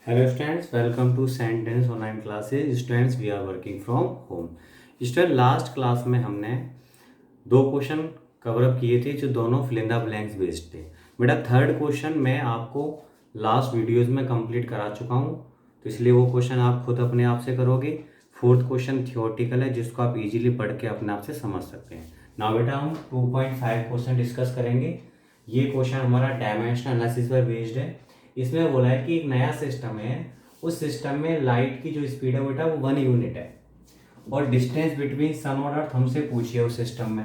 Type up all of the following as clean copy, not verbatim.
Hello students, welcome to Sentence online classes. Students, we are working from home. Student last class में हमने दो question cover up किए थे जो दोनों fill in the blanks based थे। बेटा थर्ड क्वेश्चन मैं आपको लास्ट वीडियोस में कंप्लीट करा चुका हूँ, तो इसलिए वो क्वेश्चन आप खुद अपने आप से करोगे। फोर्थ क्वेश्चन थियोरटिकल है जिसको आप इजीली पढ़ के अपने आप से समझ सकते हैं। नाउ बेटा हम 2.5 क्वेश्चन डिस्कस करेंगे। ये क्वेश्चन हमारा डायमेंशनल एनालिसिस पर बेस्ड है। इसमें बोला है कि एक नया सिस्टम है, उस सिस्टम में लाइट की जो स्पीड है बेटा वो 1 यूनिट है और डिस्टेंस बिटवीन सन और अर्थ हमसे पूछिए उस सिस्टम में।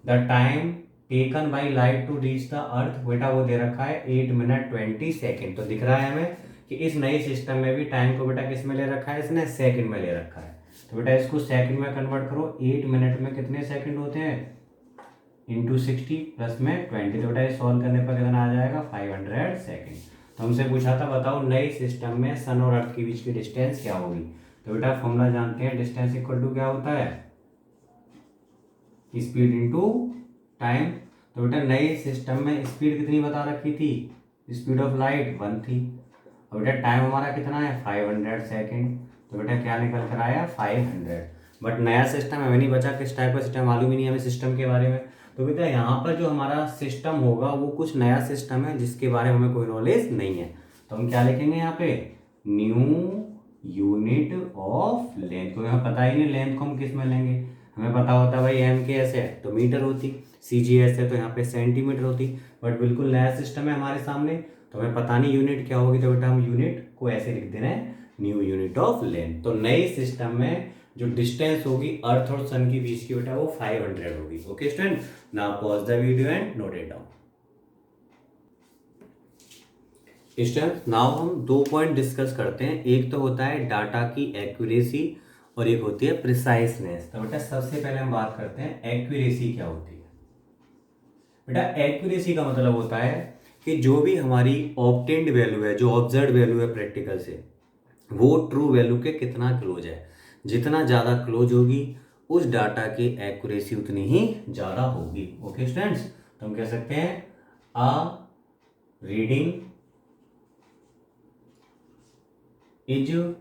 The time taken by light to reach the earth बेटा वो दे रखा है 8 मिनट 20 सेकेंड। तो दिख रहा है हमें कि इस नए सिस्टम में भी टाइम को बेटा किस में ले रखा है, इसने सेकंड में ले रखा है। तो बेटा इसको सेकंड में कन्वर्ट करो। 8 मिनट में कितने सेकंड होते हैं, इंटू 60 प्लस में 20। तो बेटा ये सॉल्व करने पर कितना आ जाएगा, 500 सेकेंड। तो हमसे पूछा था बताओ नए सिस्टम में सन और अर्थ के बीच की डिस्टेंस क्या होगी। तो बेटा फॉर्मूला जानते हैं, डिस्टेंस इक्वल टू क्या होता है, स्पीड इनटू टाइम। तो बेटा नए सिस्टम में स्पीड कितनी बता रखी थी, स्पीड ऑफ लाइट 1 थी और बेटा टाइम हमारा कितना है 500 सेकेंड। तो बेटा क्या निकल कर आया 500। बट नया सिस्टम हमें नहीं बचा, किस टाइप का सिस्टम मालूम ही नहीं हमें सिस्टम के बारे में। तो बेटा यहाँ पर जो हमारा सिस्टम होगा वो कुछ नया सिस्टम है जिसके बारे में हमें कोई नॉलेज नहीं है। तो हम क्या लिखेंगे यहाँ पे, न्यू यूनिट ऑफ लेंथ। को हमें पता ही नहीं लेंथ को हम किस में लेंगे। हमें पता होता है भाई एम के एस है तो मीटर होती, सी जी एस है तो यहाँ पे सेंटीमीटर होती। बट बिल्कुल नया सिस्टम है हमारे सामने, तो हमें पता नहीं यूनिट क्या होगी। तो बेटा हम यूनिट को ऐसे लिख दे रहे हैं, न्यू यूनिट ऑफ लेंथ। तो नए सिस्टम में जो डिस्टेंस होगी अर्थ और सन के बीच की बेटा वो 500 होगी। Okay student, now pause the video and note it down. Student now हम दो पॉइंट डिस्कस करते हैं। एक तो होता है डाटा की एक्यूरेसी और एक होती है प्रिसाइसनेस। तो बेटा सबसे पहले हम बात करते हैं एक्यूरेसी क्या होती है। बेटा एक्यूरेसी का मतलब होता है कि जो भी हमारी ऑब्टेन्ड वैल्यू है, जो ऑब्जर्व वैल्यू है प्रैक्टिकल से, वो ट्रू वैल्यू के कितना क्लोज है। जितना ज़्यादा क्लोज होगी उस डाटा की एक्यूरेसी उतनी ही ज़्यादा होगी। ओके स्टूडेंट्स, तो हम कह सकते हैं a reading is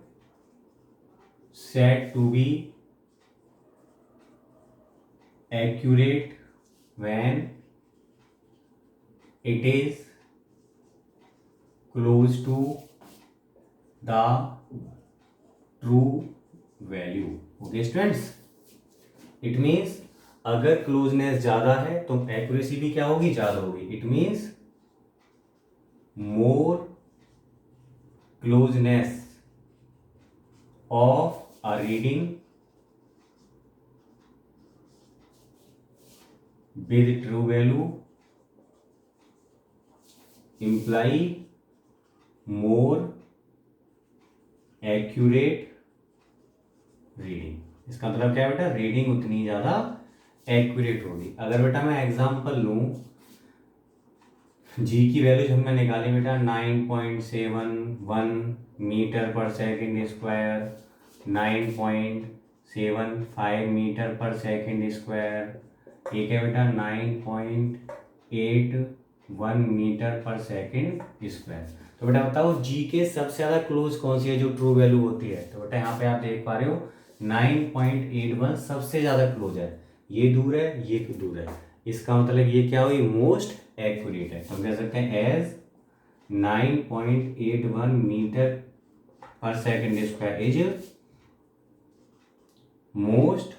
said to be accurate when it is close to the true value. Okay students, it means अगर क्लोजनेस ज्यादा है तो एक्यूरेसी भी क्या होगी, ज्यादा होगी। It means more closeness of a reading with true value imply more accurate reading। इसका मतलब क्या है बेटा, रीडिंग उतनी ज्यादा एक्यूरेट होगी। अगर बेटा मैं एग्जांपल लूं, जी की वैल्यूज हमने निकाली बेटा 9.71 metre per second square, 9.75 metre per second square, एक है बेटा 9.81 मीटर पर सेकेंड स्क्वायर। तो बेटा बताओ जी के सबसे ज़्यादा क्लोज कौन सी है जो ट्रू वैल्यू होती है। तो बेटा यहाँ पे आप देख पा रहे हो 9.81 सबसे ज़्यादा क्लोज है, ये दूर है ये दूर है, इसका मतलब ये क्या हुई, मोस्ट एक्यूरेट है। तो हम कह सकते हैं as 9.81 metre per second square is most,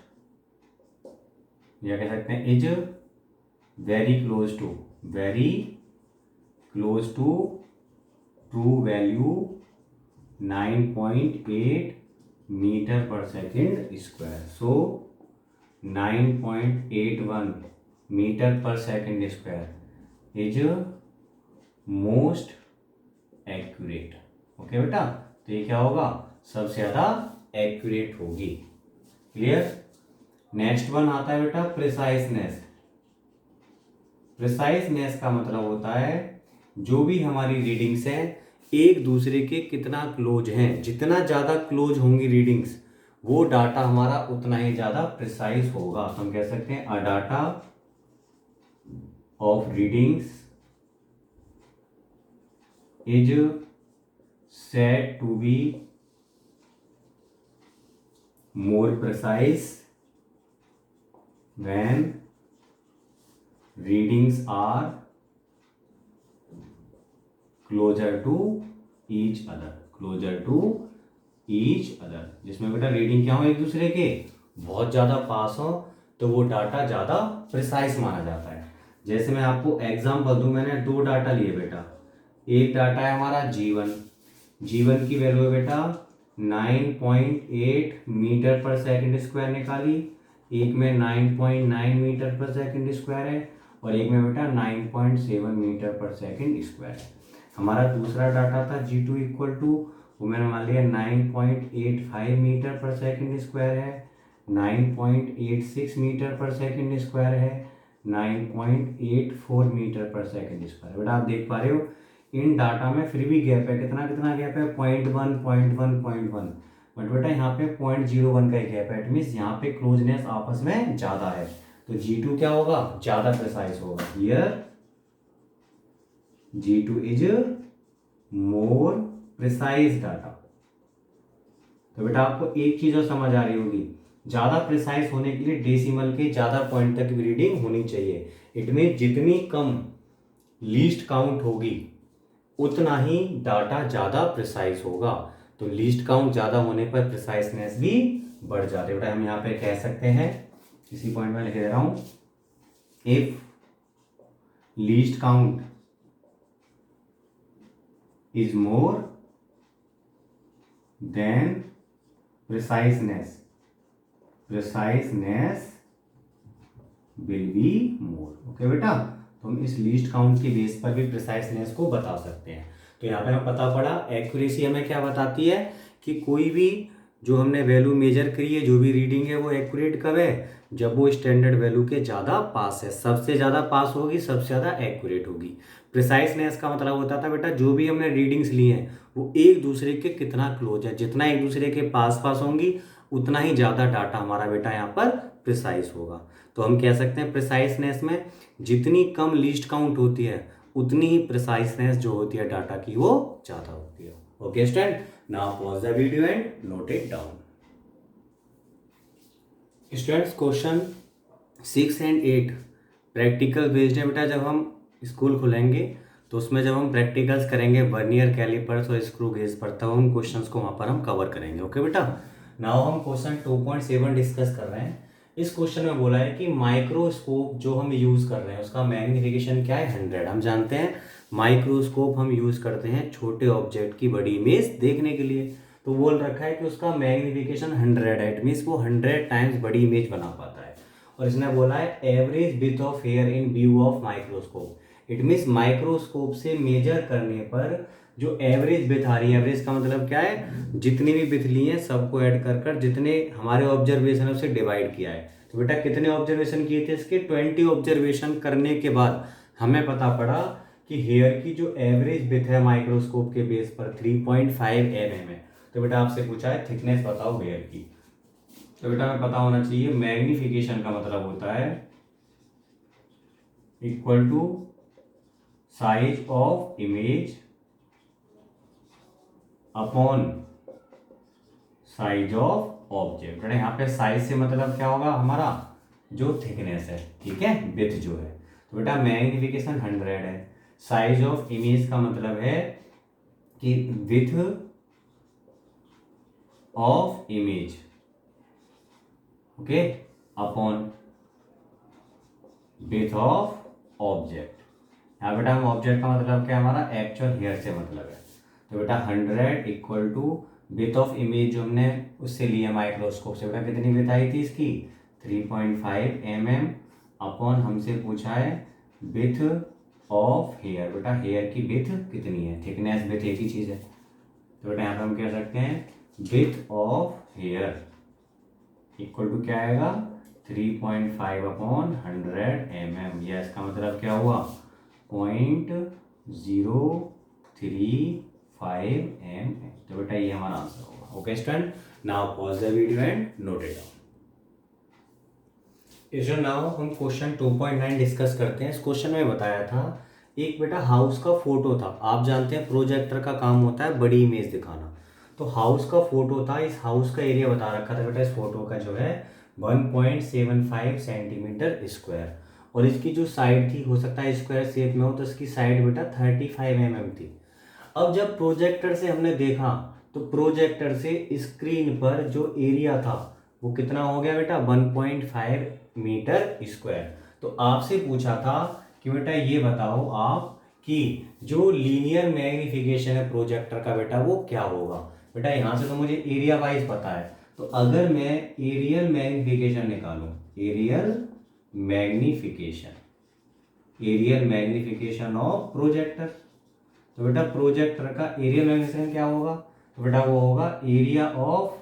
या कह सकते हैं is very close to true value 9.8 metre per second square. So 9.81 metre per second square is most accurate. Okay बेटा, तो ये क्या होगा, सबसे ज्यादा एक्यूरेट होगी। क्लियर। नेक्स्ट वन आता है बेटा प्रिसाइसनेस। प्रिसाइसनेस का मतलब होता है जो भी हमारी रीडिंग्स हैं एक दूसरे के कितना क्लोज हैं। जितना ज्यादा क्लोज होंगी रीडिंग्स वो डाटा हमारा उतना ही ज्यादा प्रिसाइज होगा। तो हम कह सकते हैं अ data of readings is said to be more precise when readings are closer to each other, closer to each other, जिसमें बेटा रीडिंग क्या हो एक दूसरे के बहुत ज़्यादा पास हो तो वो डाटा ज़्यादा प्रिसाइज माना जाता है। जैसे मैं आपको एग्जाम्पल दूं, मैंने दो डाटा लिए बेटा, एक डाटा है हमारा जीवन, जीवन की वैल्यू है बेटा 9.8 मीटर पर सेकंड स्क्वायर निकाली, एक में 9.9 मीटर पर सेकंड स्क्वायर है और एक में बेटा 9.7 मीटर पर सेकंड स्क्वायर है। हमारा दूसरा डाटा था G2 इक्वल टू, वो मैंने मान लिया 9.85 मीटर पर सेकंड स्क्वायर है, 9.86 मीटर पर सेकंड स्क्वायर है, 9.84 मीटर पर सेकंड स्क्वायर। बेटा आप देख पा रहे हो इन डाटा में फिर भी गैप है, कितना कितना गैप है 0.1 0.1 0.1, बट बेटा यहाँ पे 0.01 का ही गैप है, इट मीन्स यहाँ पे क्लोजनेस आपस में ज़्यादा है, तो G2 क्या होगा ज़्यादा प्रिसाइज होगा। Here G2 is more precise data. तो बेटा आपको एक चीज और समझ आ रही होगी, ज्यादा प्रिसाइज होने के लिए डेसिमल के ज्यादा पॉइंट तक भी रीडिंग होनी चाहिए। इट मीन जितनी कम लीस्ट काउंट होगी उतना ही डाटा ज्यादा प्रिसाइज होगा, तो लीस्ट काउंट ज्यादा होने पर प्रिसाइजनेस भी बढ़ जाती है। बेटा हम यहाँ पे कह सकते हैं, इसी पॉइंट में लिख दे रहा हूं, if least count is more than preciseness will be more। Okay बेटा, तो हम इस लीस्ट काउंट के बेस पर भी प्रिसाइसनेस को बता सकते हैं। तो यहाँ पे हमें पता पड़ा एक्यूरेसी हमें क्या बताती है कि कोई भी जो हमने वैल्यू मेजर करी है, जो भी रीडिंग है वो एक्यूरेट कब है, जब वो स्टैंडर्ड वैल्यू के ज़्यादा पास है, सबसे ज़्यादा पास होगी सबसे ज़्यादा एक्यूरेट होगी। प्रिसाइसनेस का मतलब होता था बेटा जो भी हमने रीडिंग्स ली हैं वो एक दूसरे के कितना क्लोज है, जितना एक दूसरे के पास पास होंगी उतना ही ज़्यादा डाटा हमारा बेटा यहाँ पर प्रिसाइज होगा। तो हम कह सकते हैं प्रिसाइसनेस में जितनी कम लीस्ट काउंट होती है उतनी ही प्रिसाइसनेस जो होती है डाटा की वो ज़्यादा होती है। Okay student, now pause the video and note it down. Students question 6 and 8 practical based है बेटा। जब हम स्कूल खुलेंगे तो उसमें जब हम प्रैक्टिकल्स करेंगे वर्नियर कैलिपर्स और स्क्रू गेज पर, तब उन क्वेश्चंस को वहाँ पर हम कवर करेंगे। ओके बेटा, नाउ हम क्वेश्चन 2.7 डिस्कस कर रहे हैं। इस क्वेश्चन में बोला है कि माइक्रोस्कोप जो हम यूज़ कर रहे हैं उसका मैग्निफिकेशन क्या है 100। हम जानते हैं माइक्रोस्कोप हम यूज़ करते हैं छोटे ऑब्जेक्ट की बड़ी इमेज देखने के लिए, तो बोल रखा है कि उसका मैग्निफिकेशन 100 है, इट मीन्स वो 100 टाइम्स बड़ी इमेज बना पाता है। और इसने बोला है average width of here in view of microscope, it means microscope से मेजर करने पर जो एवरेज विड्थ आ रही है, एवरेज का मतलब क्या है, जितनी भी विड्थ ली है सबको ऐड कर कर जितने हमारे ऑब्जर्वेशन है उसे डिवाइड किया है। तो बेटा कितने ऑब्जर्वेशन किए थे इसके 20 ऑब्जर्वेशन करने के बाद हमें पता पड़ा कि हेयर की जो एवरेज विड्थ है माइक्रोस्कोप के बेस पर 3.5 mm है। तो बेटा आपसे पूछा है थिकनेस बताओ हेयर की, तो बेटा हमें पता होना चाहिए मैग्निफिकेशन का मतलब होता है equal to size of image upon size of object. बेटा यहाँ पे साइज से मतलब क्या होगा हमारा जो थिकनेस है, ठीक है, विड्थ जो है। तो बेटा मैग्निफिकेशन 100 है, साइज ऑफ इमेज का मतलब है कि width of image, okay, upon width of object. यहाँ बेटा हम ऑब्जेक्ट का मतलब क्या है हमारा एक्चुअल हेयर से मतलब है। तो बेटा 100 equal to width of image जो हमने उससे लिया माइक्रोस्कोप से, बेटा कितनी विड्थ आई थी इसकी 3.5 mm अपॉन हमसे पूछा है विड्थ ऑफ हेयर। बेटा हेयर की विड्थ कितनी है, थिकनेस विड्थ एक ही चीज़ है। तो बेटा यहाँ पे हम कह सकते हैं width of hair equal to क्या आएगा 3.5 अपॉन 100 mm। यह इसका मतलब क्या हुआ 0.035 mm। तो बेटा ये हमारा आंसर होगा। Okay student, now pause the video and note it down. Student now हम क्वेश्चन 2.9 डिस्कस करते हैं। इस क्वेश्चन में बताया था एक बेटा हाउस का फोटो था। आप जानते हैं प्रोजेक्टर का काम होता है बड़ी इमेज दिखाना। तो हाउस का फोटो था, इस हाउस का एरिया बता रखा था बेटा इस फोटो का जो है 1.75 सेंटीमीटर स्क्वायर, और इसकी जो साइड थी, हो सकता है स्क्वायर शेप में हो, तो इसकी साइड बेटा 35 mm थी। अब जब प्रोजेक्टर से हमने देखा तो प्रोजेक्टर से स्क्रीन पर जो एरिया था वो कितना हो गया बेटा 1.5 मीटर स्क्वायर। तो आपसे पूछा था कि बेटा ये बताओ आप कि जो लीनियर मैग्निफिकेशन है प्रोजेक्टर का बेटा वो क्या होगा। बेटा यहां से तो मुझे एरिया वाइज पता है, तो अगर मैं एरियल मैग्निफिकेशन निकालूं, एरियल मैग्निफिकेशन ऑफ प्रोजेक्टर, तो बेटा प्रोजेक्टर का एरियल मैग्निफिकेशन क्या होगा, तो बेटा वो होगा एरिया ऑफ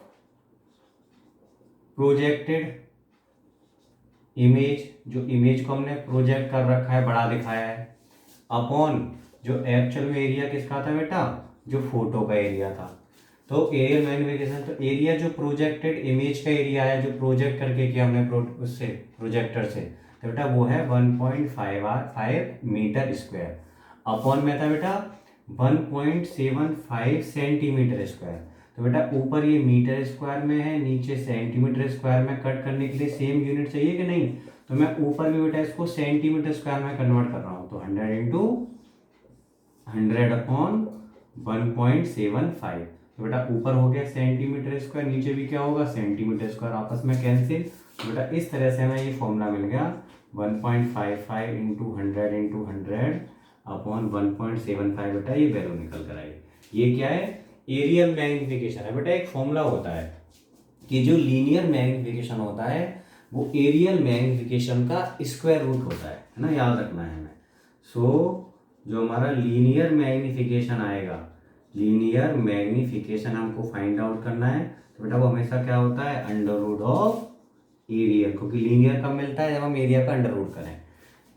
प्रोजेक्टेड इमेज, जो इमेज को हमने प्रोजेक्ट कर रखा है, बड़ा दिखाया है, अपॉन जो एक्चुअल में एरिया किसका था बेटा, जो फोटो का एरिया था। तो एरियल मैग्निफिकेशन, तो एरिया जो प्रोजेक्टेड इमेज का एरिया है जो प्रोजेक्ट करके किया हमने उससे प्रोजेक्टर से, तो बेटा वो है 1.5 मीटर स्क्वायर, अपॉन में था बेटा 1.75 सेंटीमीटर स्क्वायर। तो बेटा ऊपर ये मीटर स्क्वायर में है, नीचे सेंटीमीटर स्क्वायर में, कट करने के लिए सेम यूनिट चाहिए कि नहीं, तो मैं ऊपर भी बेटा इसको सेंटीमीटर स्क्वायर में कन्वर्ट कर रहा हूँ, तो 100 इंटू 100 अपॉन 1.75, तो बेटा ऊपर हो गया सेंटीमीटर स्क्वायर, नीचे भी क्या होगा सेंटीमीटर स्क्वायर, आपस में कैंसिल। तो बेटा इस तरह से हमें ये फॉर्मूला मिल गया 1.55 इंटू 100 इंटू 100 अपॉन 1.75, बेटा ये वैल्यू निकल कर आई। ये क्या है, एरियल मैग्निफिकेशन है। बेटा एक फॉर्मूला होता है कि जो लीनियर मैग्निफिकेशन होता है वो एरियल मैग्निफिकेशन का स्क्वायर रूट होता है ना, याद रखना है हमें। जो हमारा लीनियर मैग्निफिकेशन आएगा, लीनियर मैग्निफिकेशन हमको फाइंड आउट करना है, तो बेटा वो हमेशा क्या होता है अंडर रूट ऑफ एरियल, क्योंकि लीनियर कब मिलता है जब हम एरिया का अंडर रूट करें।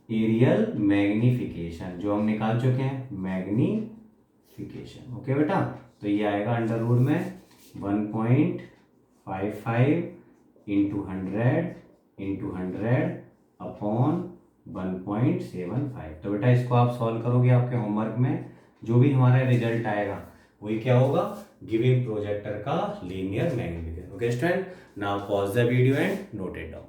एरियल मैग्निफिकेशन जो हम निकाल चुके हैं मैग्निफिकेशन, ओके बेटा, तो ये आएगा अंडर रूट में 1.55 इंटू 100 अपॉन 1.75। तो बेटा इसको आप सॉल्व करोगे, आपके होमवर्क में जो भी हमारा रिजल्ट आएगा वही क्या होगा, गिविंग प्रोजेक्टर का linear magnification. Okay student, now pause the video and note it down.